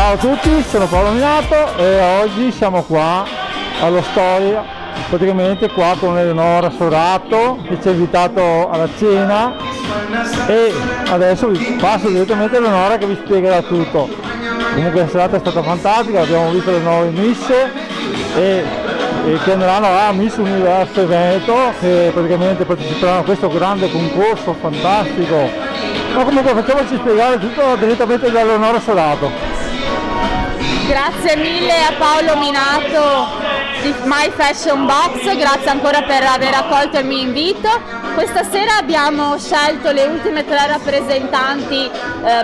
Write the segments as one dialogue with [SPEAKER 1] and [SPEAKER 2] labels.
[SPEAKER 1] Ciao a tutti, sono Paolo Minato e oggi siamo qua allo Storia, praticamente qua con Eleonora Sorato che ci ha invitato alla cena e adesso vi passo direttamente a Eleonora che vi spiegherà tutto. Comunque la serata è stata fantastica, abbiamo visto le nuove miss e che andranno a Miss Universo Veneto, che praticamente parteciperanno a questo grande concorso fantastico. Ma comunque facciamoci spiegare tutto direttamente da Eleonora Sorato.
[SPEAKER 2] Grazie mille a Paolo Minato di My Fashion Box, grazie ancora per aver accolto il mio invito. Questa sera abbiamo scelto le ultime 3 rappresentanti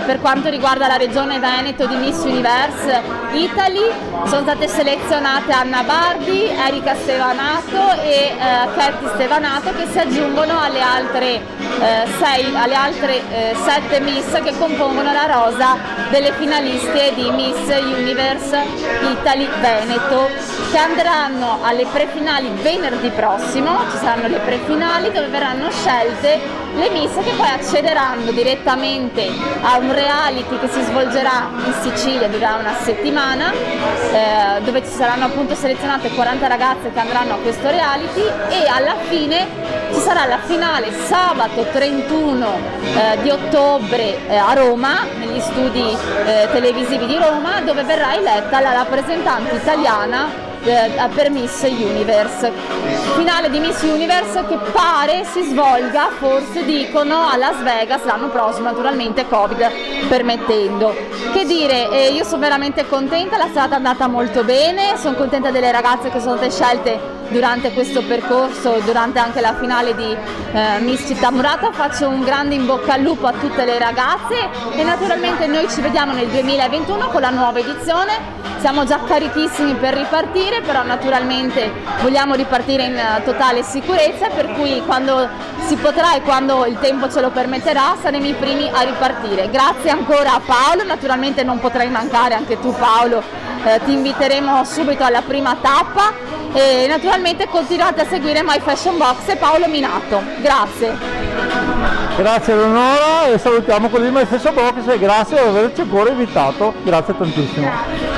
[SPEAKER 2] per quanto riguarda la regione Veneto di Miss Universe Italy. Sono state selezionate Anna Bardi, Erika Stevanato e Katy Stevanato, che si aggiungono alle altre 7 Miss che compongono la rosa delle finaliste di Miss Universe Italy Veneto, che andranno alle prefinali venerdì prossimo. Ci saranno le prefinali dove verranno scelte le Miss che poi accederanno direttamente a un reality che si svolgerà in Sicilia, durerà una settimana, dove ci saranno appunto selezionate 40 ragazze che andranno a questo reality, e alla fine ci sarà la finale sabato 31 di ottobre a Roma, negli studi televisivi di Roma, dove verrà eletta la rappresentante italiana per Miss Universe. Finale di Miss Universe che pare si svolga, forse dicono, a Las Vegas l'anno prossimo, naturalmente Covid permettendo. Che dire, io sono veramente contenta, la serata è andata molto bene, sono contenta delle ragazze che sono state scelte durante questo percorso, durante anche la finale di Miss Città Murata. Faccio un grande in bocca al lupo a tutte le ragazze e naturalmente noi ci vediamo nel 2021 con la nuova edizione. Siamo già carichissimi per ripartire, però naturalmente vogliamo ripartire in totale sicurezza, per cui quando si potrà e quando il tempo ce lo permetterà saremo i primi a ripartire. Grazie ancora a Paolo, naturalmente non potrai mancare anche tu Paolo, ti inviteremo subito alla prima tappa e naturalmente continuate a seguire My Fashion Box e Paolo Minato. Grazie.
[SPEAKER 1] Grazie Eleonora e salutiamo quelli di My Fashion Box e grazie per averci ancora invitato, grazie tantissimo.
[SPEAKER 2] Grazie.